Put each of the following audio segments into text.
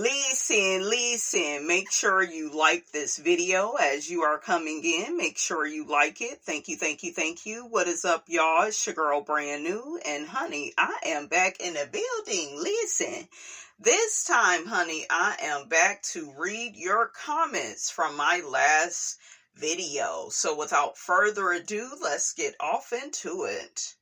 Listen, make sure you like this video as you are coming in. Make sure you like it. Thank you. What is up, y'all? It's your girl, Brand New. And honey, I am back in the building. Listen, this time, honey, I am back to read your comments from my last video. So without further ado, let's get off into it.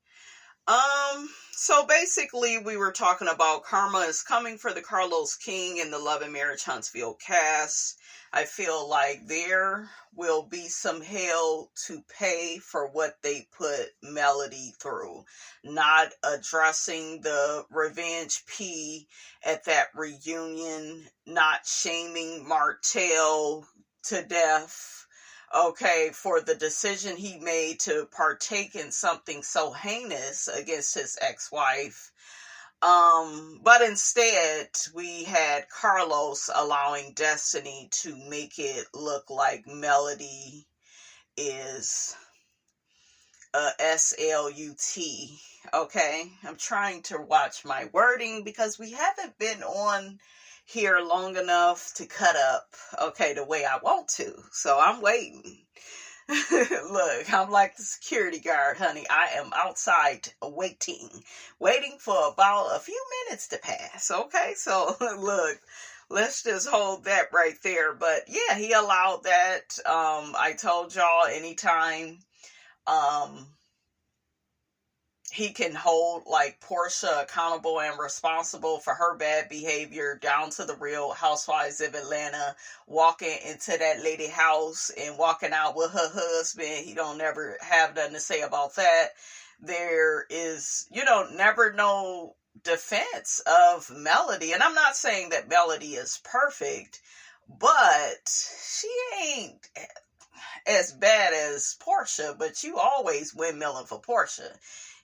So basically we were talking about karma is coming for the Carlos King and the Love and Marriage Huntsville cast. I feel like there will be some hell to pay for what they put Melody through. Not addressing the revenge P at that reunion, not shaming Martell to death. Okay, for the decision he made to partake in something so heinous against his ex-wife. But instead, we had Carlos allowing Destiny to make it look like Melody is a SLUT. Okay, I'm trying to watch my wording because we haven't been on here long enough to cut up, okay, the way I want to. So I'm waiting. Look, I'm like the security guard, honey. I am outside waiting for about a few minutes to pass, okay? So, look, let's just hold that right there. But, yeah, he allowed that. I told y'all anytime, he can hold like Porsha accountable and responsible for her bad behavior down to the Real Housewives of Atlanta, walking into that lady house and walking out with her husband. He don't never have nothing to say about that. There is, never no defense of Melody. And I'm not saying that Melody is perfect, but she ain't as bad as Porsha, but you always windmilling for Porsha.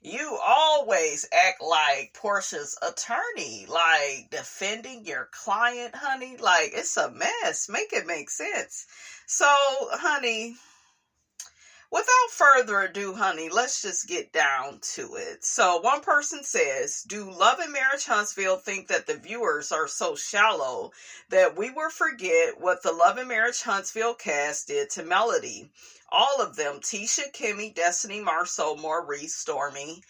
You always act like Portia's attorney, like defending your client, honey. Like, it's a mess. Make it make sense. So, honey, without further ado, honey, let's just get down to it. So, one person says, do Love and Marriage Huntsville think that the viewers are so shallow that we will forget what the Love and Marriage Huntsville cast did to Melody? All of them, Tisha, Kimmy, Destiny, Marceau, Mowry, Stormy.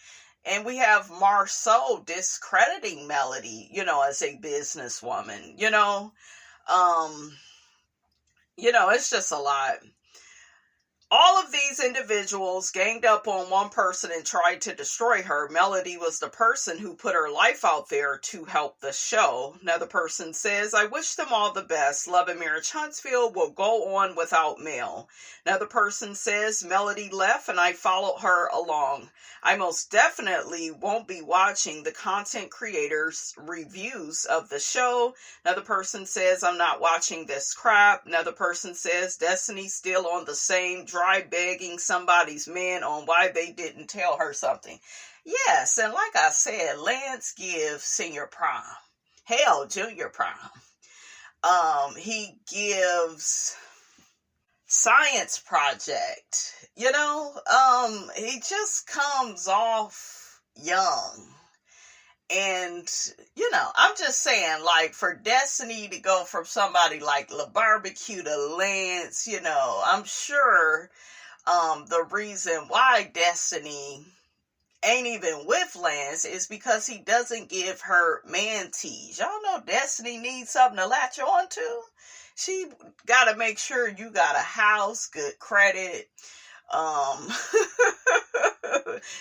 And we have Marceau discrediting Melody, as a businesswoman, it's just a lot. All of these individuals ganged up on one person and tried to destroy her. Melody was the person who put her life out there to help the show. Another person says, I wish them all the best. Love and Marriage Huntsville will go on without Mel. Another person says, Melody left and I followed her along. I most definitely won't be watching the content creators' reviews of the show. Another person says, I'm not watching this crap. Another person says, Destiny's still on the same dry begging somebody's man on why they didn't tell her something. Yes, and like I said, Lance gives senior prom. Hell, junior prom. He gives science project. He just comes off young. And, I'm just saying, like, for Destiny to go from somebody like LaBarbecue to Lance, I'm sure the reason why Destiny ain't even with Lance is because he doesn't give her man tease. Y'all know Destiny needs something to latch on to. She got to make sure you got a house, good credit,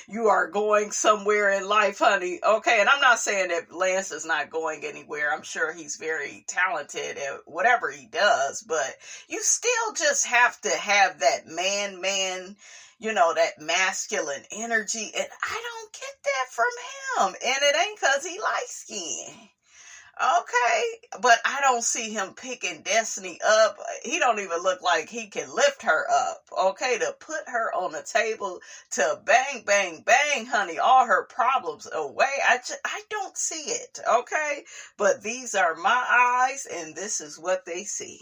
you are going somewhere in life, honey. Okay, and I'm not saying that Lance is not going anywhere. I'm sure he's very talented at whatever he does, but you still just have to have that man, that masculine energy, and I don't get that from him, and it ain't because he light skinned. Okay, but I don't see him picking Destiny up. He don't even look like he can lift her up, okay, to put her on the table, to bang, bang, bang, honey, all her problems away. I don't see it, okay, but these are my eyes, and this is what they see.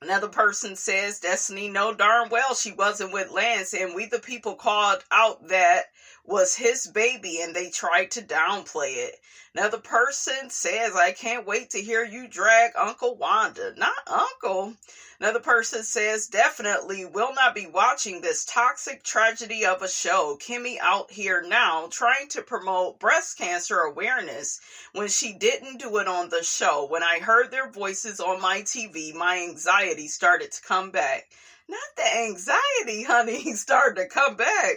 Another person says, Destiny know darn well she wasn't with Lance, and we the people called out that was his baby and they tried to downplay it. Another person says, I can't wait to hear you drag Uncle Wanda. Not Uncle. Another person says, definitely will not be watching this toxic tragedy of a show. Kimmy out here now trying to promote breast cancer awareness when she didn't do it on the show. When I heard their voices on my TV, my anxiety started to come back. Not the anxiety, honey, started to come back.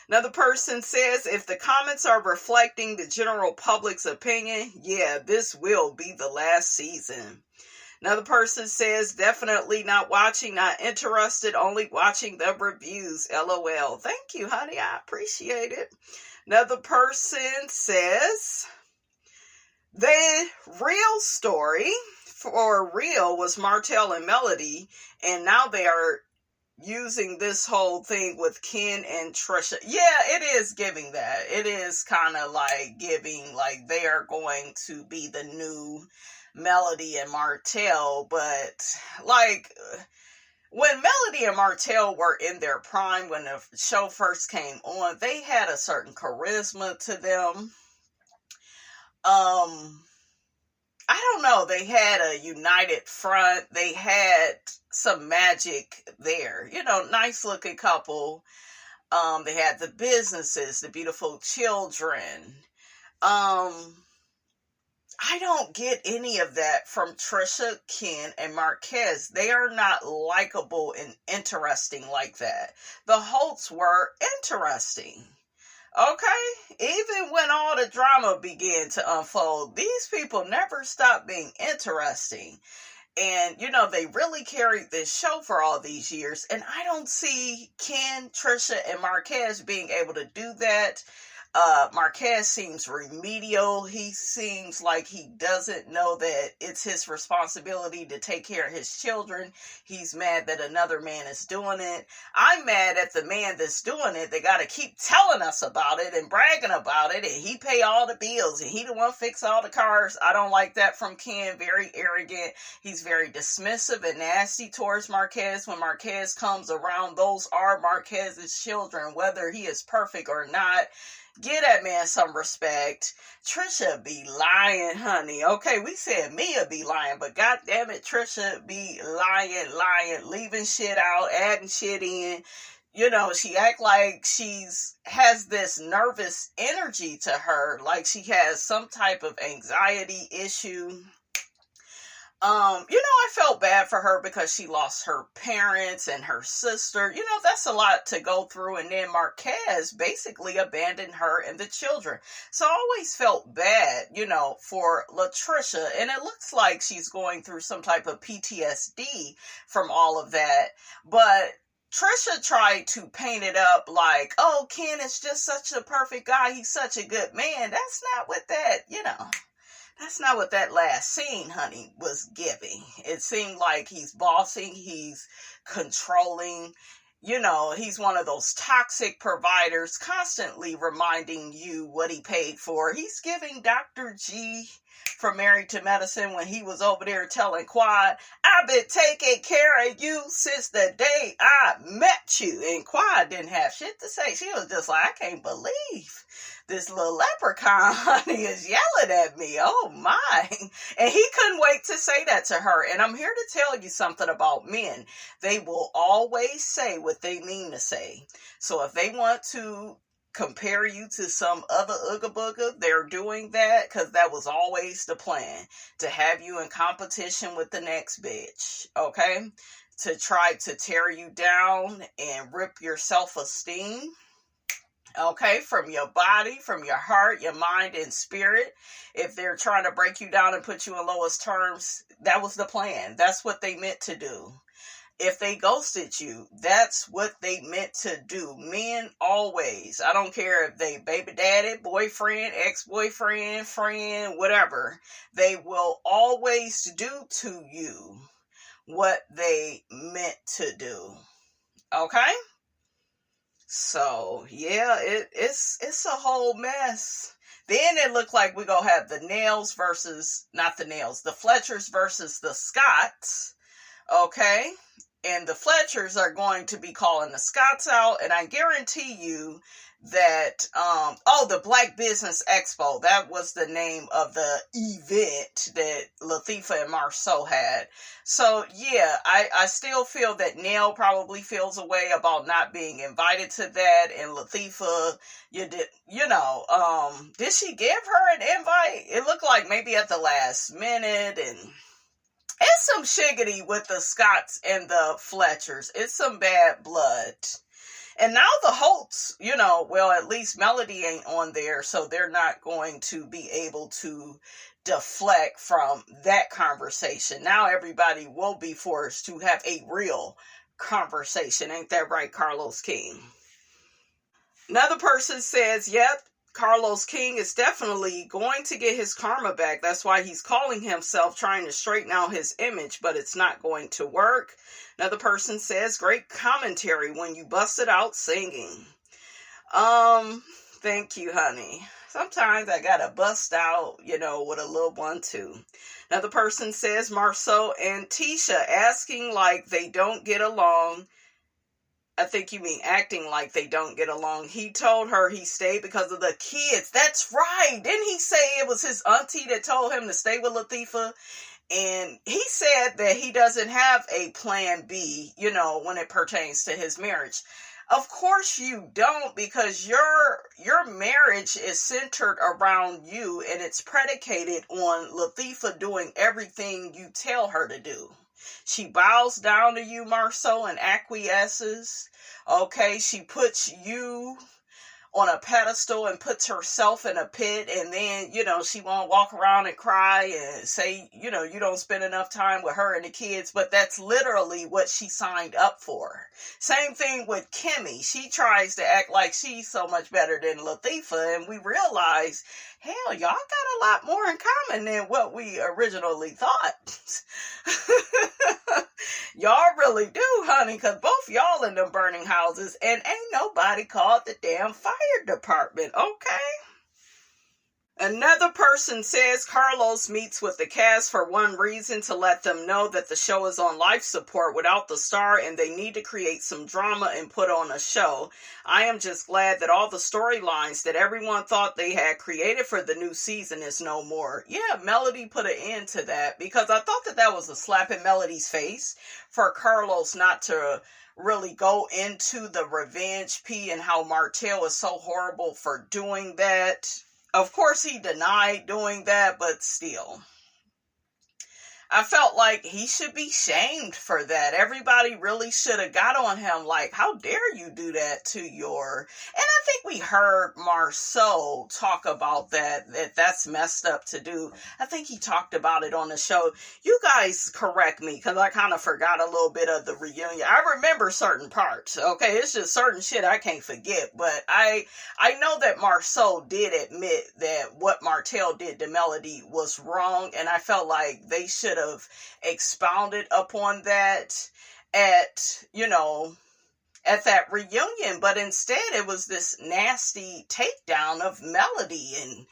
Another person says, if the comments are reflecting the general public's opinion, yeah, this will be the last season. Another person says, definitely not watching, not interested, only watching the reviews, LOL. Thank you, honey, I appreciate it. Another person says, the real story for real was Martell and Melody, and now they are using this whole thing with Ken and Tisha. Yeah, it is giving that. It is kind of like giving like they are going to be the new Melody and Martell, but like when Melody and Martell were in their prime, when the show first came on, they had a certain charisma to them. I don't know, they had a united front, they had some magic there, you know, nice looking couple. They had the businesses, the beautiful children. I don't get any of that from Tisha, Ken, and Marquez. They are not likable and interesting like that. The Holts were interesting. Okay, even when all the drama began to unfold, these people never stopped being interesting. And, you know, they really carried this show for all these years. And I don't see Ken, Tisha, and Marquez being able to do that. Marquez seems remedial. He seems like he doesn't know that it's his responsibility to take care of his children. He's mad that another man is doing it. I'm mad at the man that's doing it. They got to keep telling us about it and bragging about it. And he pay all the bills and he the one fix all the cars. I don't like that from Ken. Very arrogant. He's very dismissive and nasty towards Marquez. When Marquez comes around, those are Marquez's children, whether he is perfect or not. Give that man some respect. Tisha be lying, honey. Okay, we said Mia be lying, but goddamn it, Tisha be lying, leaving shit out, adding shit in. You know, she act like has this nervous energy to her, like she has some type of anxiety issue. You know, I felt bad for her because she lost her parents and her sister. You know, that's a lot to go through. And then Marquez basically abandoned her and the children. So I always felt bad, you know, for LaTrisha. And it looks like she's going through some type of PTSD from all of that. But Tisha tried to paint it up like, oh, Ken is just such a perfect guy. He's such a good man. That's not what that, you know. That's not what that last scene, honey, was giving. It seemed like he's bossing, he's controlling. You know, he's one of those toxic providers, constantly reminding you what he paid for. He's giving Dr. G from Married to Medicine when he was over there telling Quad, I've been taking care of you since the day I met you. And Quad didn't have shit to say. She was just like, I can't believe this little leprechaun, honey, is yelling at me. Oh, my. And he couldn't wait to say that to her. And I'm here to tell you something about men. They will always say what they mean to say. So if they want to compare you to some other Ooga Booga, they're doing that because that was always the plan. To have you in competition with the next bitch. Okay? To try to tear you down and rip your self-esteem. Okay, from your body, from your heart, your mind, and spirit. If they're trying to break you down and put you in lowest terms, that was the plan. That's what they meant to do. If they ghosted you, that's what they meant to do. Men always, I don't care if they baby daddy, boyfriend, ex-boyfriend, friend, whatever. They will always do to you what they meant to do. Okay? So, yeah, it's a whole mess. Then it looked like we're going to have the Fletchers versus the Scotts. Okay? and the Fletchers are going to be calling the Scotts out, and I guarantee you that, the Black Business Expo, that was the name of the event that Latifah and Marceau had. So, yeah, I still feel that Nell probably feels a way about not being invited to that, and Latifah, did she give her an invite? It looked like maybe at the last minute, and it's some shiggity with the Scotts and the Fletchers. It's some bad blood. And now the Holts, at least Melody ain't on there, so they're not going to be able to deflect from that conversation. Now everybody will be forced to have a real conversation. Ain't that right, Carlos King? Another person says, yep, Carlos King is definitely going to get his karma back. That's why he's calling himself trying to straighten out his image, but it's not going to work. Another person says, great commentary when you busted out singing. Thank you, honey. Sometimes I gotta bust out, with a little one too. Another person says, Marceau and Tisha asking like they don't get along. I think you mean acting like they don't get along. He told her he stayed because of the kids. That's right. Didn't he say it was his auntie that told him to stay with Latifah? And he said that he doesn't have a plan B, when it pertains to his marriage. Of course you don't, because your marriage is centered around you, and it's predicated on Latifah doing everything you tell her to do. She bows down to you, Marceau, and acquiesces. Okay, she puts you on a pedestal and puts herself in a pit, and then, she won't walk around and cry and say, you don't spend enough time with her and the kids, but that's literally what she signed up for. Same thing with Kimmy. She tries to act like she's so much better than Latifah, and we realize, hell, y'all got a lot more in common than what we originally thought. Y'all really do, honey, because both y'all in them burning houses, and ain't nobody called the damn fire department, okay? Another person says Carlos meets with the cast for one reason, to let them know that the show is on life support without the star and they need to create some drama and put on a show. I am just glad that all the storylines that everyone thought they had created for the new season is no more. Yeah, Melody put an end to that, because I thought that was a slap in Melody's face for Carlos not to really go into the revenge P and how Martell is so horrible for doing that. Of course, he denied doing that, but still. I felt like he should be shamed for that. Everybody really should have got on him like, how dare you do that to your... And I think we heard Marceau talk about that's messed up to do. I think he talked about it on the show. You guys correct me, because I kind of forgot a little bit of the reunion. I remember certain parts, okay? It's just certain shit I can't forget. But I know that Marceau did admit that what Martell did to Melody was wrong, and I felt like they should have expounded upon that at that reunion, but instead it was this nasty takedown of Melody, and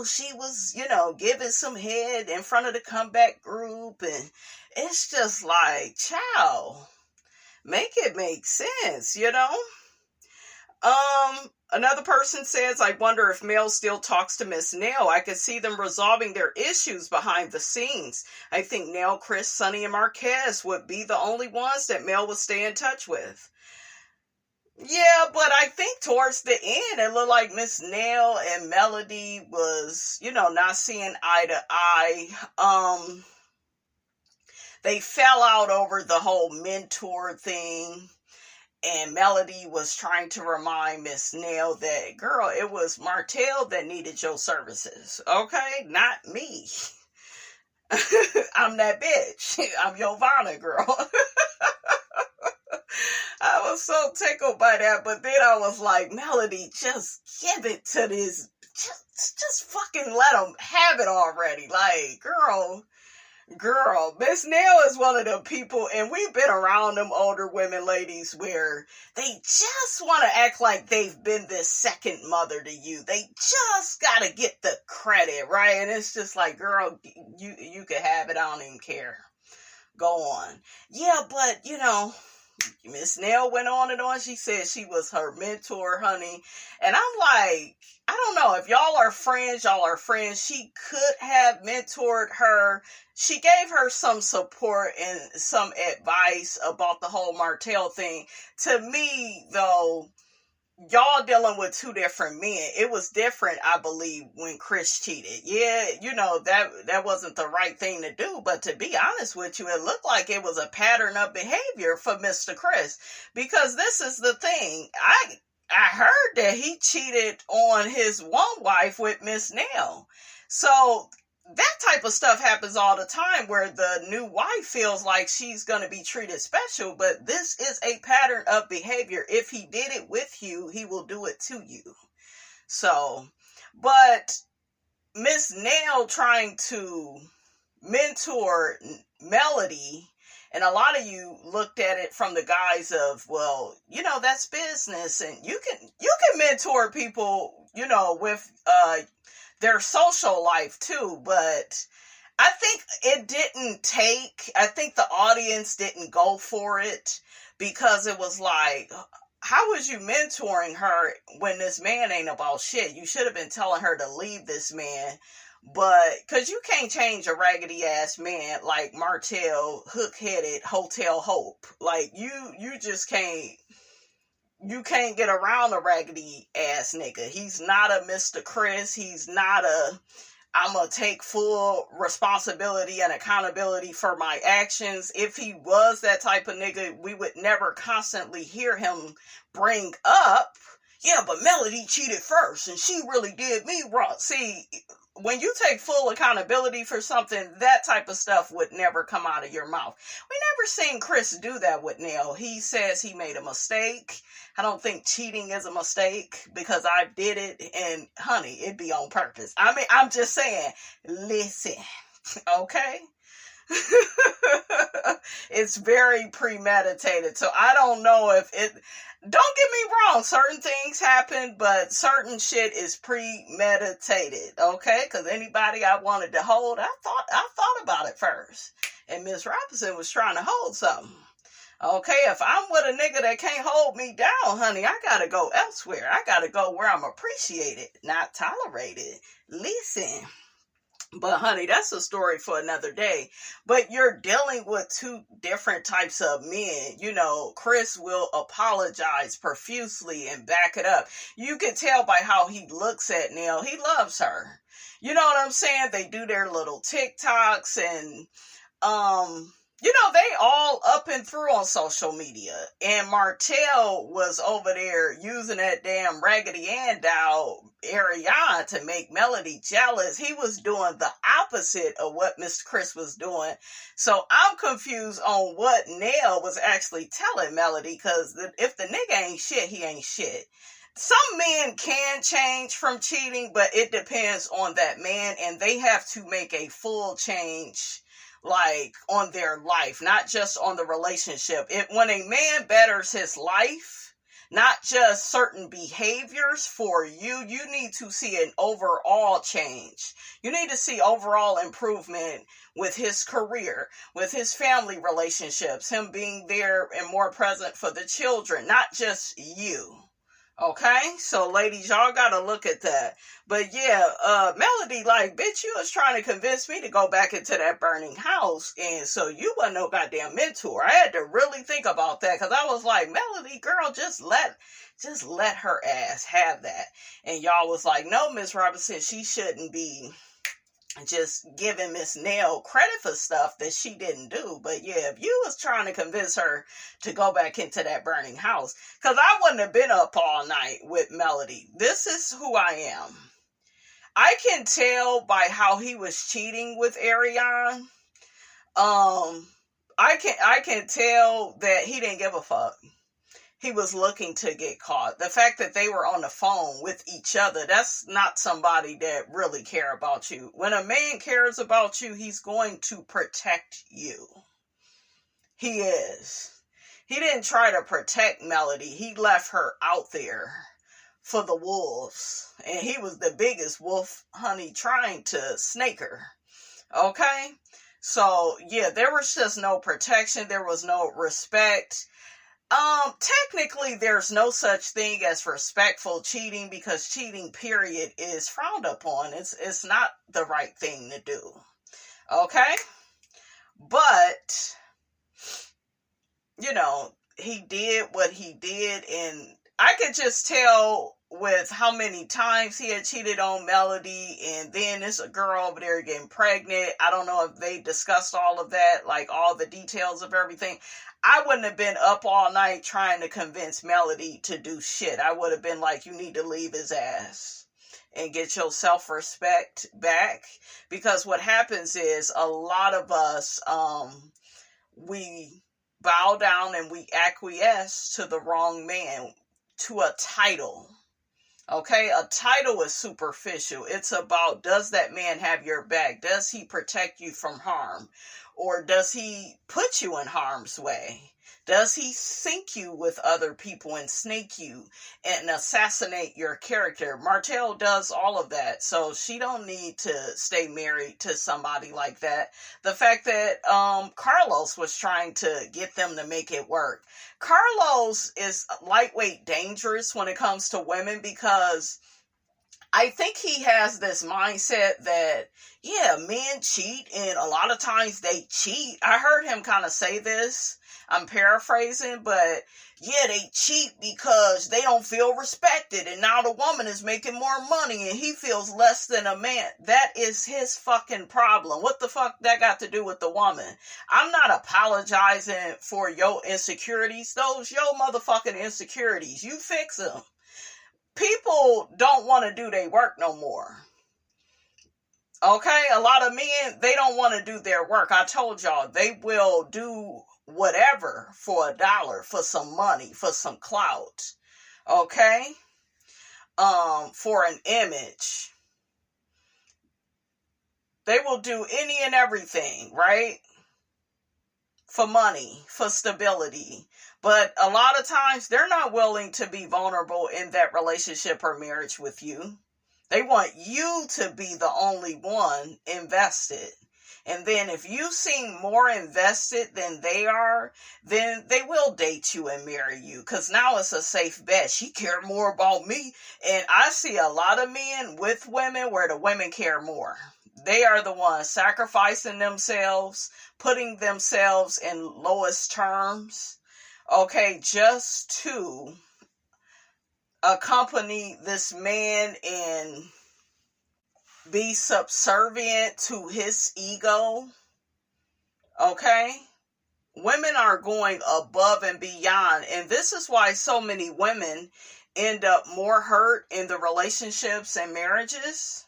she was giving some head in front of the comeback group, and it's just like, child, make it make sense. Another person says, I wonder if Mel still talks to Miss Nell. I could see them resolving their issues behind the scenes. I think Nell, Chris, Sonny, and Marquez would be the only ones that Mel would stay in touch with. Yeah, but I think towards the end, it looked like Miss Nell and Melody was, not seeing eye to eye. They fell out over the whole mentor thing. And Melody was trying to remind Miss Nell that, girl, it was Martell that needed your services, okay? Not me. I'm that bitch. I'm your Vanna girl. I was so tickled by that, but then I was like, Melody, just give it to this. Just fucking let them have it already. Like, Girl, Miss Nell is one of them people, and we've been around them older women, ladies, where they just want to act like they've been this second mother to you. They just gotta get the credit, right? And it's just like, girl, you can have it. I don't even care. go on. Yeah, but, Miss Nell went on and on. She said she was her mentor, honey. And I'm like, I don't know. If y'all are friends, She could have mentored her. She gave her some support and some advice about the whole Martell thing. To me, though, y'all dealing with two different men. It was different, I believe, when Chris cheated. Yeah, that wasn't the right thing to do. But to be honest with you, it looked like it was a pattern of behavior for Mr. Chris. Because this is the thing. I heard that he cheated on his one wife with Miss Nell. So that type of stuff happens all the time where the new wife feels like she's going to be treated special, but this is a pattern of behavior. If he did it with you, he will do it to you. So, but Miss Nell trying to mentor Melody, and a lot of you looked at it from the guise of, well, that's business, and you can mentor people, with their social life too, but I think I think the audience didn't go for it, because it was like, how was you mentoring her when this man ain't about shit? You should have been telling her to leave this man. But, cause you can't change a raggedy ass man like Martell, hook-headed Hotel Hope. Like, you just can't, you can't get around a raggedy ass nigga. He's not a Mr. Chris. He's not I'm gonna take full responsibility and accountability for my actions. If he was that type of nigga, we would never constantly hear him bring up, yeah, but Melody cheated first and she really did me wrong. See, when you take full accountability for something, that type of stuff would never come out of your mouth. We never seen Chris do that with Nell. He says he made a mistake. I don't think cheating is a mistake, because I did it, and honey, it'd be on purpose. I mean, I'm just saying, listen, okay? It's very premeditated. So I don't know if it, don't get me wrong, certain things happen, but certain shit is premeditated, okay? Because anybody I wanted to hold, I thought about it first. And Miss Robinson was trying to hold something. Okay, if I'm with a nigga that can't hold me down, honey, I gotta go elsewhere. I gotta go where I'm appreciated, not tolerated. Listen. But honey, that's a story for another day. But you're dealing with two different types of men. Chris will apologize profusely and back it up. You can tell by how he looks at Nell. He loves her. You know what I'm saying? They do their little TikToks, and they all up and through on social media. And Martell was over there using that damn Raggedy Ann doll, Ariana, to make Melody jealous. He was doing the opposite of what Mr. Chris was doing. So I'm confused on what Nell was actually telling Melody, because if the nigga ain't shit, he ain't shit. Some men can change from cheating, but it depends on that man, and they have to make a full change, like, on their life, not just on the relationship. When a man betters his life, not just certain behaviors for you, you need to see an overall change. You need to see overall improvement with his career, with his family relationships, him being there and more present for the children, not just you. Okay, so ladies, y'all gotta look at that. But yeah, Melody, like, bitch, you was trying to convince me to go back into that burning house, and so you wasn't no goddamn mentor. I had to really think about that, because I was like, Melody, girl, just let her ass have that. And y'all was like, no, Miss Robinson, she shouldn't be just giving Miss Nell credit for stuff that she didn't do. But yeah, if you was trying to convince her to go back into that burning house, because I wouldn't have been up all night with Melody. This is who I am. I can tell by how he was cheating with Ariane. I can tell that he didn't give a fuck. He was looking to get caught. The fact that they were on the phone with each other, that's not somebody that really care about you. When a man cares about you, he's going to protect you. He is. He didn't try to protect Melody. He left her out there for the wolves. And he was the biggest wolf, honey, trying to snake her. Okay? So, yeah, there was just no protection. There was no respect. Technically, there's no such thing as respectful cheating because cheating, period, is frowned upon. It's not the right thing to do. Okay? But, you know, he did what he did, and I could just tell with how many times he had cheated on Melody, and then there's a girl over there getting pregnant. I don't know if they discussed all of that, like all the details of everything. I wouldn't have been up all night trying to convince Melody to do shit. I would have been like, you need to leave his ass and get your self-respect back. Because what happens is a lot of us, we bow down and we acquiesce to the wrong man, to a title. Okay, a title is superficial. It's about, does that man have your back? Does he protect you from harm? Or does he put you in harm's way? Does he sink you with other people and snake you and assassinate your character? Martell does all of that, so she don't need to stay married to somebody like that. The fact that Carlos was trying to get them to make it work. Carlos is lightweight dangerous when it comes to women because I think he has this mindset that, yeah, men cheat, and a lot of times they cheat. I heard him kind of say this. I'm paraphrasing, but yeah, they cheat because they don't feel respected, and now the woman is making more money, and he feels less than a man. That is his fucking problem. What the fuck that got to do with the woman? I'm not apologizing for your insecurities. Those your motherfucking insecurities. You fix them. People don't want to do their work no more. Okay? A lot of men, they don't want to do their work. I told y'all, they will do whatever for $1, for some money, for some clout. Okay? For an image. They will do any and everything, right? For money, for stability. But a lot of times, they're not willing to be vulnerable in that relationship or marriage with you. They want you to be the only one invested. And then if you seem more invested than they are, then they will date you and marry you. Because now it's a safe bet. She cared more about me. And I see a lot of men with women where the women care more. They are the ones sacrificing themselves, putting themselves in lowest terms. Okay, just to accompany this man and be subservient to his ego. Okay? Women are going above and beyond, and this is why so many women end up more hurt in the relationships and marriages.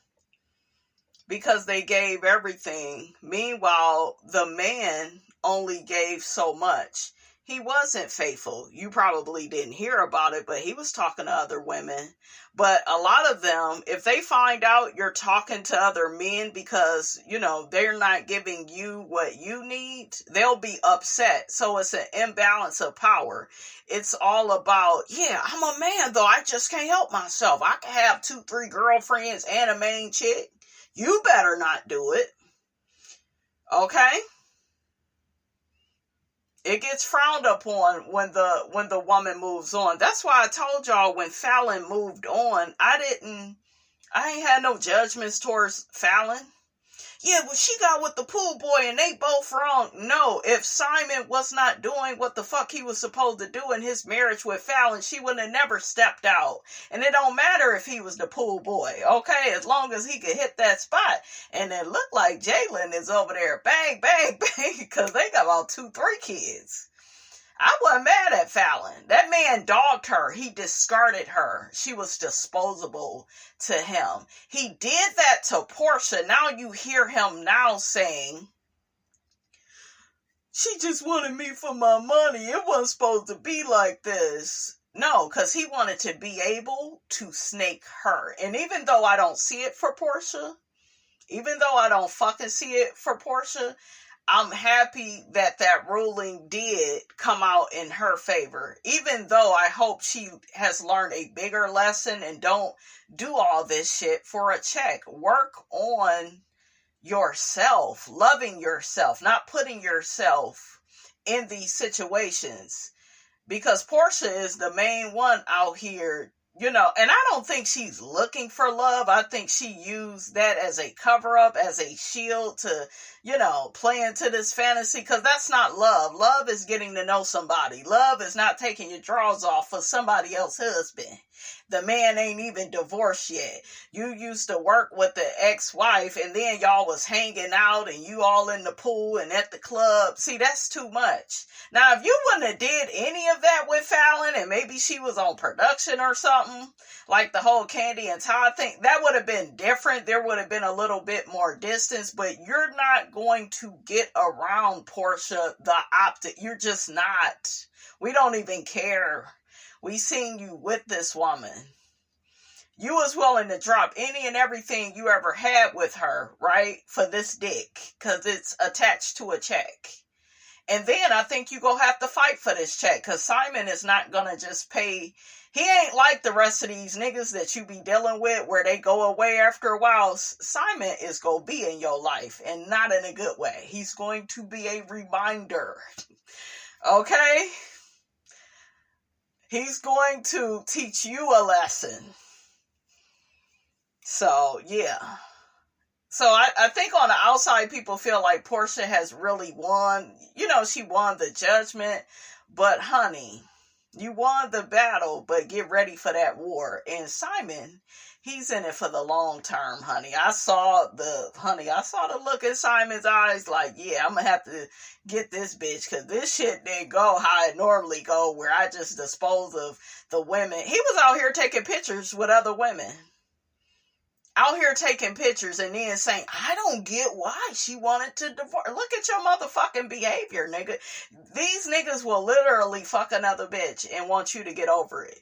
Because they gave everything. Meanwhile, the man only gave so much. He wasn't faithful. You probably didn't hear about it, but he was talking to other women. But a lot of them, if they find out you're talking to other men because, you know, they're not giving you what you need, they'll be upset. So it's an imbalance of power. It's all about, yeah, I'm a man though. I just can't help myself. I can have 2-3 girlfriends and a main chick. You better not do it. Okay? It gets frowned upon when the woman moves on. That's why I told y'all when Fallon moved on, I ain't had no judgments towards Fallon. Yeah, well, she got with the pool boy and they both wrong. No, if Simon was not doing what the fuck he was supposed to do in his marriage with Fallon, she would have never stepped out. And it don't matter if he was the pool boy, okay? As long as he could hit that spot. And it looked like Jalen is over there, bang, bang, bang, because they got about 2-3 kids. I wasn't mad at Fallon. That man dogged her. He discarded her. She was disposable to him. He did that to Porsha. Now you hear him now saying, she just wanted me for my money. It wasn't supposed to be like this. No, because he wanted to be able to snake her. And even though I don't see it for Porsha, even though I don't fucking see it for Porsha, I'm happy that that ruling did come out in her favor. Even though I hope she has learned a bigger lesson and don't do all this shit for a check. Work on yourself, loving yourself, not putting yourself in these situations. Because Porsha is the main one out here, and I don't think she's looking for love. I think she used that as a cover up, as a shield to, play into this fantasy, because that's not love. Love is getting to know somebody. Love is not taking your drawers off for somebody else's husband. The man ain't even divorced yet. You used to work with the ex-wife, and then y'all was hanging out, and you all in the pool and at the club. See, that's too much. Now, if you wouldn't have did any of that with Fallon, and maybe she was on production or something, like the whole Candy and Todd thing, that would have been different. There would have been a little bit more distance, but you're not going to get around Porsha, the optic. You're just not. We don't even care. We seen you with this woman. You was willing to drop any and everything you ever had with her, right? For this dick, because it's attached to a check. And then I think you gonna have to fight for this check, because Simon is not gonna just pay. He ain't like the rest of these niggas that you be dealing with where they go away after a while. Simon is gonna be in your life, and not in a good way. He's going to be a reminder. Okay? He's going to teach you a lesson. So, yeah. So, I think on the outside, people feel like Porsha has really won. She won the judgment. But, honey, you won the battle, but get ready for that war. And Simon, he's in it for the long term, honey. I saw the look in Simon's eyes like, yeah, I'm going to have to get this bitch, because this shit didn't go how it normally go, where I just dispose of the women. He was out here taking pictures with other women. Out here taking pictures and then saying, I don't get why she wanted to divorce. Look at your motherfucking behavior, nigga. These niggas will literally fuck another bitch and want you to get over it.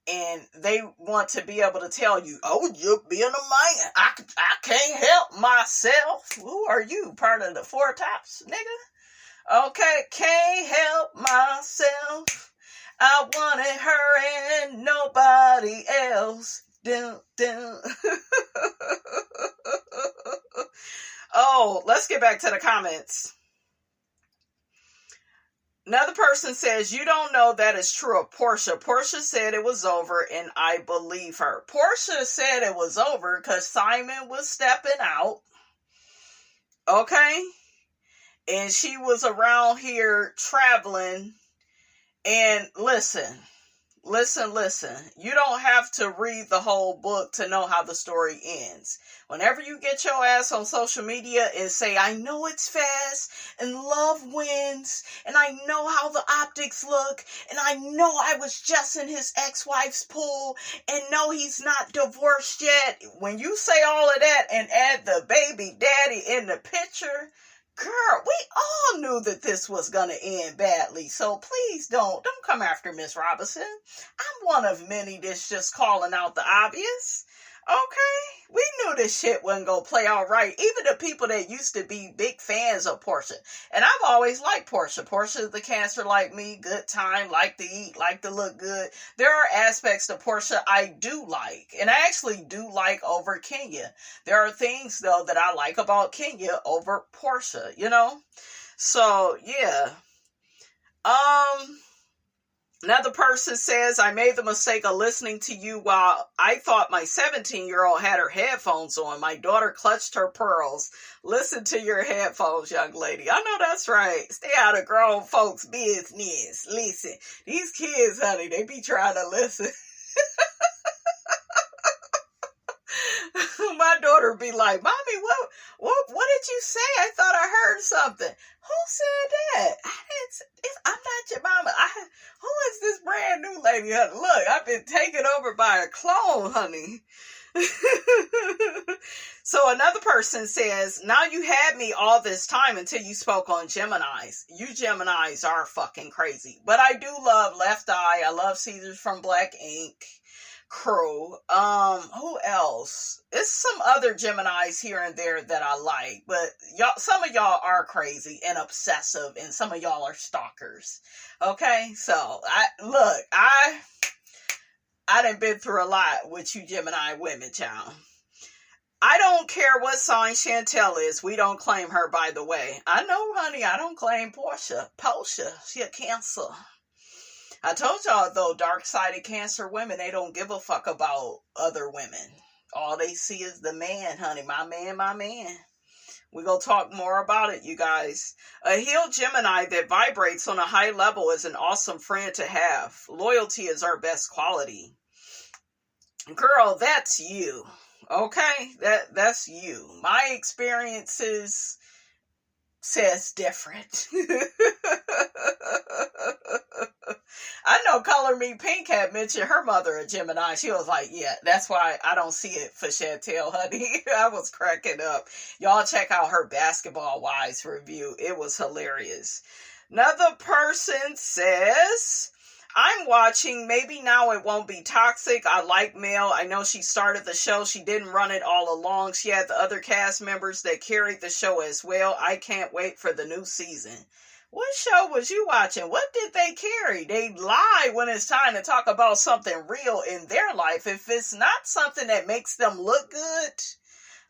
And they want to be able to tell you, oh, you're being a man. I can't help myself. Who are you? Part of the Four Tops, nigga? Okay, can't help myself. I wanted her and nobody else. Dun, dun. Oh, let's get back to the comments. Another person says, you don't know that is true of Porsha. Porsha said it was over, and I believe her. Porsha said it was over because Simon was stepping out. Okay? And she was around here traveling. And listen. You don't have to read the whole book to know how the story ends. Whenever you get your ass on social media and say, I know it's fast and love wins, and I know how the optics look, and I know I was just in his ex-wife's pool, and no, he's not divorced yet. When you say all of that and add the baby daddy in the picture, girl, we all knew that this was going to end badly. So please don't come after Miss Robinson. I'm one of many that's just calling out the obvious. Okay? We knew this shit wasn't going to play out right. Even the people that used to be big fans of Porsha. And I've always liked Porsha. Porsha is the Cancer like me. Good time. Like to eat. Like to look good. There are aspects to Porsha I do like. And I actually do like over Kenya. There are things, though, that I like about Kenya over Porsha. So, yeah. Another person says, I made the mistake of listening to you while I thought my 17-year-old had her headphones on. My daughter clutched her pearls. Listen to your headphones, young lady. I know that's right. Stay out of grown folks' business. Listen, these kids, honey, they be trying to listen. My daughter be like, Mommy, what did you say? I thought I heard something. Who said that? I'm not your mama. Who is this brand new lady? Honey? Look, I've been taken over by a clone, honey. So another person says, now you had me all this time until you spoke on Geminis. You Geminis are fucking crazy. But I do love Left Eye. I love Caesars from Black Ink crew. Who else? It's some other Geminis here and there that I like, but y'all, some of y'all are crazy and obsessive, and some of y'all are stalkers. Okay, so I done been through a lot with you Gemini women, child. I don't care what sign Chantel is. We don't claim her, by the way. I know, honey, I don't claim Porsha. She a Cancer. I told y'all, though, dark-sided Cancer women, they don't give a fuck about other women. All they see is the man, honey. My man, my man. We're going to talk more about it, you guys. A healed Gemini that vibrates on a high level is an awesome friend to have. Loyalty is our best quality. Girl, that's you. Okay? That's you. My experiences says different. I know Color Me Pink had mentioned her mother a Gemini. She was like, yeah, that's why I don't see it for Chantel, honey. I was cracking up. Y'all check out her Basketball Wives review. It was hilarious. Another person says, I'm watching. Maybe now it won't be toxic. I like Mel. I know she started the show. She didn't run it all along. She had the other cast members that carried the show as well. I can't wait for the new season. What show was you watching? What did they carry? They lie when it's time to talk about something real in their life. If it's not something that makes them look good,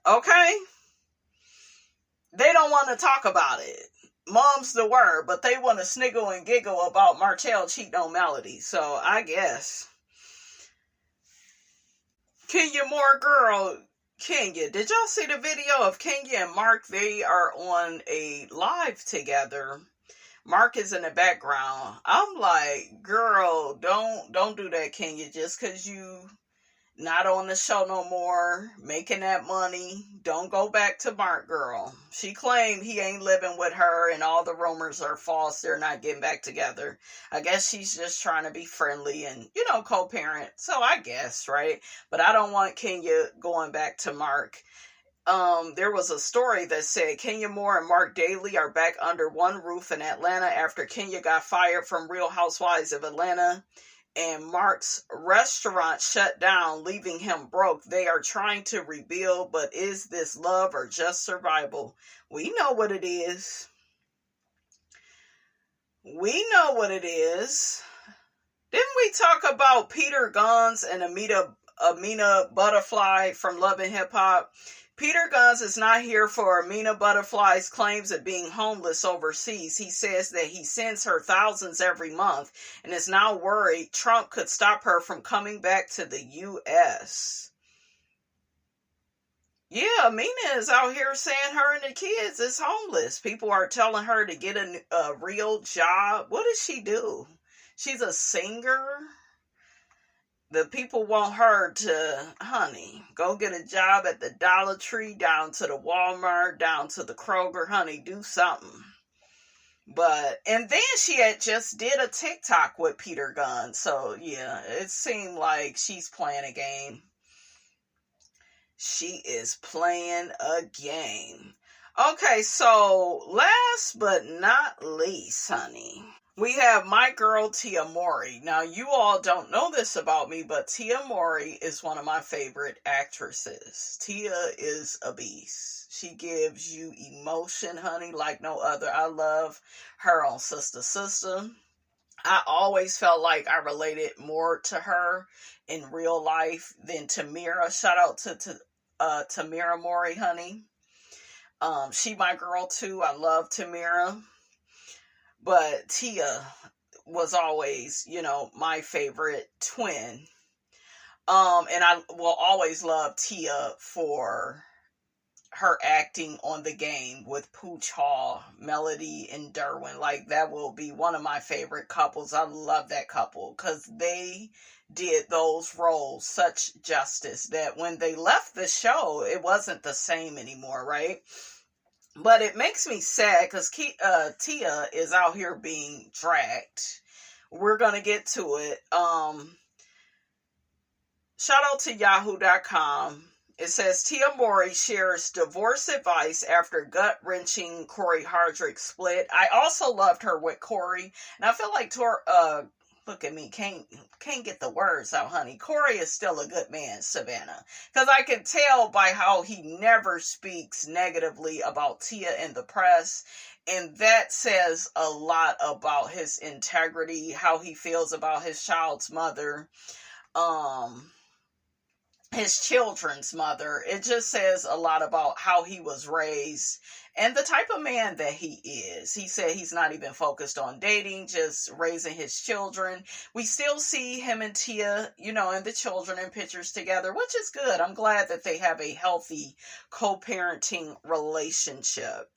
okay? They don't want to talk about it. Mom's the word, but they want to sniggle and giggle about Martell cheating on Melody. So I guess. Kenya Moore, girl. Kenya, did y'all see the video of Kenya and Mark? They are on a live together. Mark is in the background. I'm like, girl, don't do that, Kenya. Just because you not on the show no more, making that money, don't go back to Mark, girl. She claimed he ain't living with her and all the rumors are false. They're not getting back together. I guess she's just trying to be friendly and, co-parent. So I guess, right? But I don't want Kenya going back to Mark. There was a story that said Kenya Moore and Mark Daly are back under one roof in Atlanta after Kenya got fired from Real Housewives of Atlanta and Mark's restaurant shut down, leaving him broke. They are trying to rebuild, but is this love or just survival? We know what it is. We know what it is. Didn't we talk about Peter Guns and Amina Butterfly from Love and Hip Hop? Peter Guns is not here for Amina Butterfly's claims of being homeless overseas. He says that he sends her thousands every month and is now worried Trump could stop her from coming back to the U.S. Yeah, Amina is out here saying her and the kids is homeless. People are telling her to get a real job. What does she do? She's a singer. The people want her to, honey, go get a job at the Dollar Tree, down to the Walmart, down to the Kroger, honey, do something. And then she had just did a TikTok with Peter Gunn. So, yeah, it seemed like she's playing a game. She is playing a game. Okay, so last but not least, honey, we have my girl Tia Mowry. Now, you all don't know this about me, but Tia Mowry is one of my favorite actresses. Tia is a beast. She gives you emotion, honey, like no other. I love her on Sister Sister. I always felt like I related more to her in real life than Tamira. Shout out to Tamira Mowry, honey. She my girl too. I love Tamira. But Tia was always, my favorite twin. And I will always love Tia for her acting on The Game with Pooch Hall, Melody and Derwin. Like, that will be one of my favorite couples. I love that couple because they did those roles such justice that when they left the show, it wasn't the same anymore, right? But it makes me sad because Tia is out here being dragged. We're going to get to it. Shout out to yahoo.com. It says Tia Mowry shares divorce advice after gut-wrenching Corey Hardrick split. I also loved her with Corey. And I feel like look at me, can't get the words out, honey. Corey is still a good man, Savannah. Because I can tell by how he never speaks negatively about Tia in the press. And that says a lot about his integrity, how he feels about his child's mother. his children's mother. It just says a lot about how he was raised and the type of man that he is. He said he's not even focused on dating, just raising his children. We still see him and Tia, and the children in pictures together, which is good. I'm glad that they have a healthy co-parenting relationship.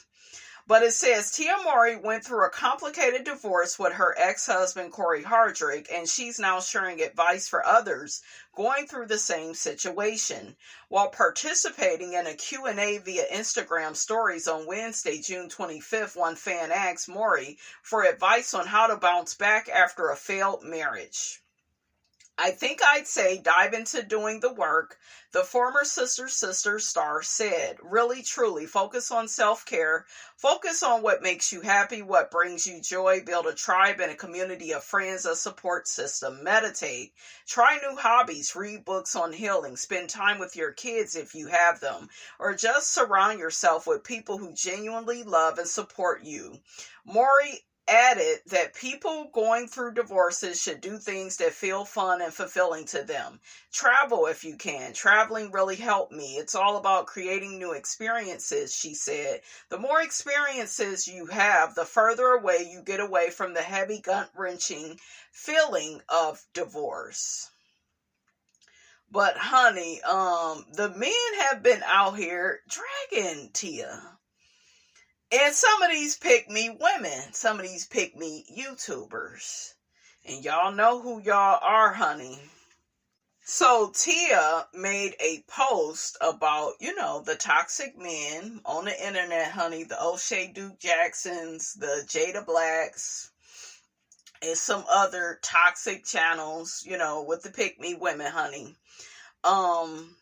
But it says Tia Mowry went through a complicated divorce with her ex-husband, Corey Hardrick, and she's now sharing advice for others going through the same situation. While participating in a Q&A via Instagram stories on Wednesday, June 25th, one fan asked Mowry for advice on how to bounce back after a failed marriage. I think I'd say dive into doing the work, the former Sister star said. Really, truly, focus on self-care. Focus on what makes you happy, what brings you joy. Build a tribe and a community of friends, a support system. Meditate. Try new hobbies. Read books on healing. Spend time with your kids if you have them. Or just surround yourself with people who genuinely love and support you. Mowry added that people going through divorces should do things that feel fun and fulfilling to them. Travel if you can. Traveling really helped me. It's all about creating new experiences, she said. The more experiences you have, the further away you get away from the heavy, gut-wrenching feeling of divorce. But honey, the men have been out here dragging Tia. And some of these pick-me women, some of these pick-me YouTubers. And y'all know who y'all are, honey. So Tia made a post about, the toxic men on the internet, honey. The O'Shea Duke Jacksons, the Jada Blacks, and some other toxic channels, with the pick-me women, honey.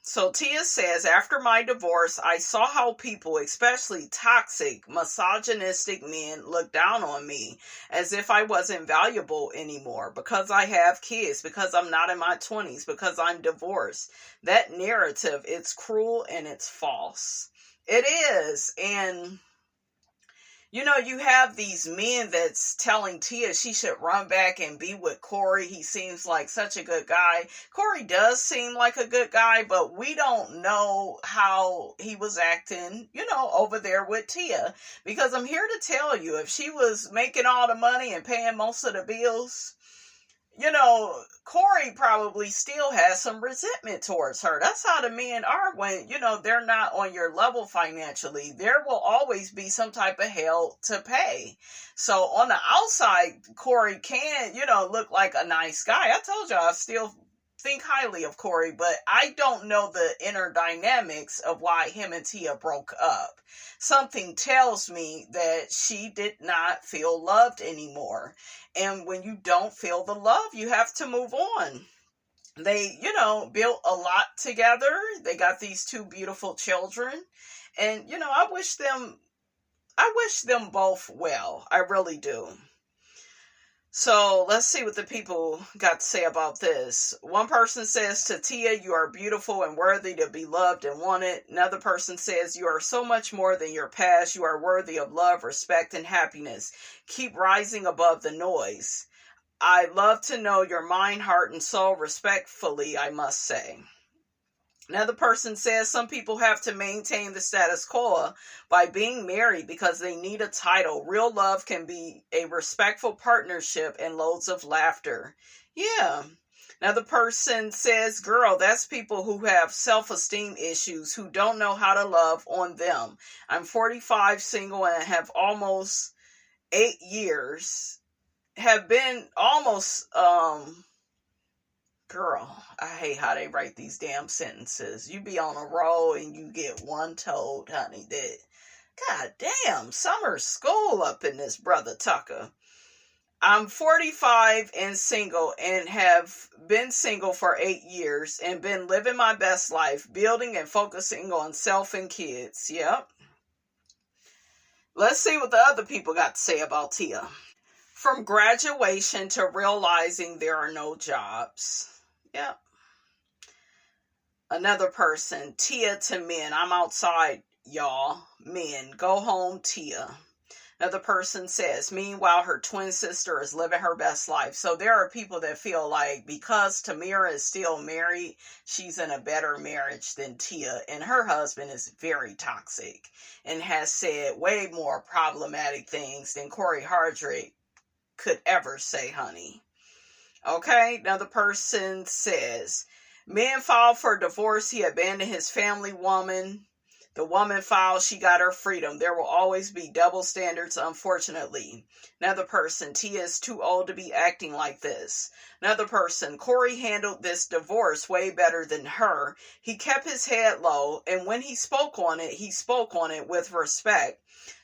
So Tia says, after my divorce, I saw how people, especially toxic, misogynistic men, look down on me as if I wasn't valuable anymore because I have kids, because I'm not in my 20s, because I'm divorced. That narrative, it's cruel and it's false. It is. And you have these men that's telling Tia she should run back and be with Corey. He seems like such a good guy. Corey does seem like a good guy, but we don't know how he was acting, over there with Tia. Because I'm here to tell you, if she was making all the money and paying most of the bills, Corey probably still has some resentment towards her. That's how the men are when, they're not on your level financially. There will always be some type of hell to pay. So on the outside, Corey can, look like a nice guy. I told you I still think highly of Corey, but I don't know the inner dynamics of why him and Tia broke up. Something tells me that she did not feel loved anymore. And when you don't feel the love, you have to move on. They, built a lot together. They got these two beautiful children. And, I wish them both well. I really do. So let's see what the people got to say about this. One person says to Tia, you are beautiful and worthy to be loved and wanted. Another person says, you are so much more than your past. You are worthy of love, respect, and happiness. Keep rising above the noise. I love to know your mind, heart, and soul. Respectfully, I must say. Another person says some people have to maintain the status quo by being married because they need a title. Real love can be a respectful partnership and loads of laughter. Yeah. Another person says, girl, that's people who have self-esteem issues, who don't know how to love on them. I'm 45, single, and have almost 8 years. Have been almost, girl, I hate how they write these damn sentences. You be on a roll and you get one told, honey, that, god damn, summer school up in this, brother Tucker. I'm 45 and single and have been single for 8 years and been living my best life, building and focusing on self and kids. Yep. Let's see what the other people got to say about Tia. From graduation to realizing there are no jobs. Yep. Another person, Tia to men. I'm outside, y'all. Men, go home, Tia. Another person says, meanwhile, her twin sister is living her best life. So there are people that feel like because Tamira is still married, she's in a better marriage than Tia. And her husband is very toxic and has said way more problematic things than Corey Hardrick could ever say, honey. Okay, another person says, man filed for divorce. He abandoned his family woman. The woman filed, she got her freedom. There will always be double standards, unfortunately. Another person, Tia is too old to be acting like this. Another person, Corey handled this divorce way better than her. He kept his head low, and when he spoke on it with respect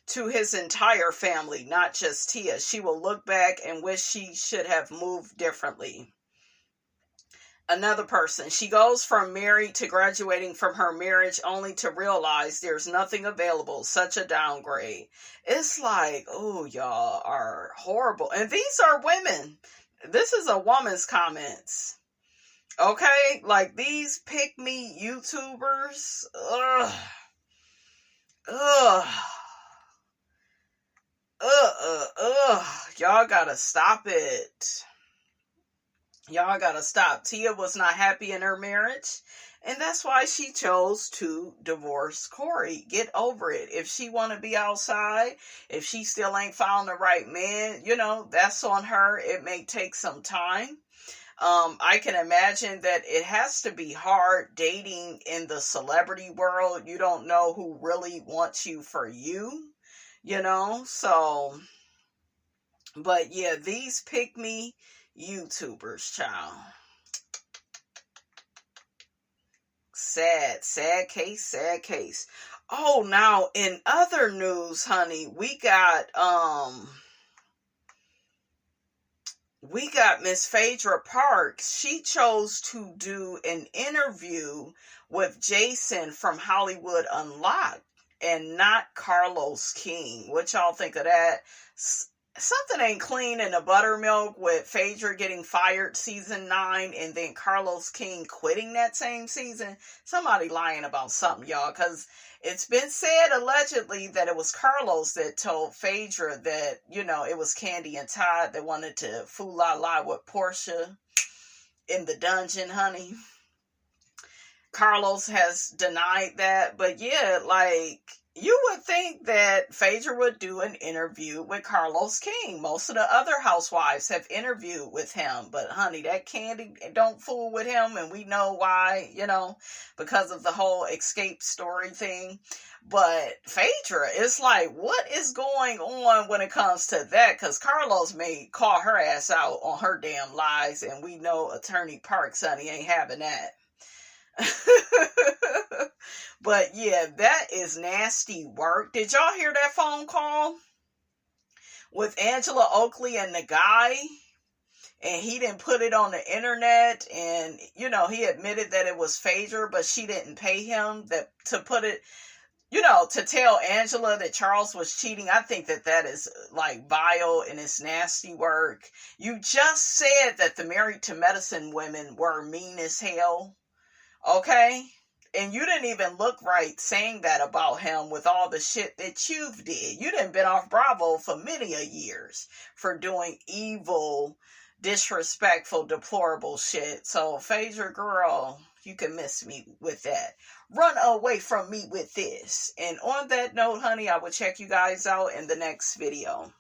to his entire family, not just Tia. She will look back and wish she should have moved differently. Another person, she goes from married to graduating from her marriage only to realize there's nothing available. Such a downgrade. It's like, oh, y'all are horrible. And these are women. This is a woman's comments. Okay? Like these pick-me YouTubers. Ugh. Y'all gotta stop it. Y'all gotta stop. Tia was not happy in her marriage, and that's why she chose to divorce Corey. Get over it. If she want to be outside, if she still ain't found the right man, that's on her. It may take some time. I can imagine that it has to be hard dating in the celebrity world. You don't know who really wants you for you, so, but yeah, these pick-me YouTubers, child. Sad case. Oh, now in other news, honey, we got Miss Phaedra Parks. She chose to do an interview with Jason from Hollywood Unlocked and not Carlos King. What y'all think of that? Something ain't clean in the buttermilk with Phaedra getting fired season 9 and then Carlos King quitting that same season. Somebody lying about something, y'all, because it's been said allegedly that it was Carlos that told Phaedra that, it was Candy and Todd that wanted to fool-la-la with Porsha in the dungeon, honey. Carlos has denied that, but yeah, like, you would think that Phaedra would do an interview with Carlos King. Most of the other housewives have interviewed with him. But, honey, that Candy don't fool with him. And we know why, because of the whole escape story thing. But Phaedra, it's like, what is going on when it comes to that? Because Carlos may call her ass out on her damn lies. And we know Attorney Parks, honey, ain't having that. But yeah, that is nasty work. Did y'all hear that phone call with Angela Oakley and the guy? And he didn't put it on the internet, and he admitted that it was Phaedra, but she didn't pay him to put it, to tell Angela that Charles was cheating. I think that is like vile and it's nasty work. You just said that the Married to Medicine women were mean as hell. Okay? And you didn't even look right saying that about him with all the shit that you've did. You done been off Bravo for many a years for doing evil, disrespectful, deplorable shit. So, Phaedra, girl, you can miss me with that. Run away from me with this. And on that note, honey, I will check you guys out in the next video.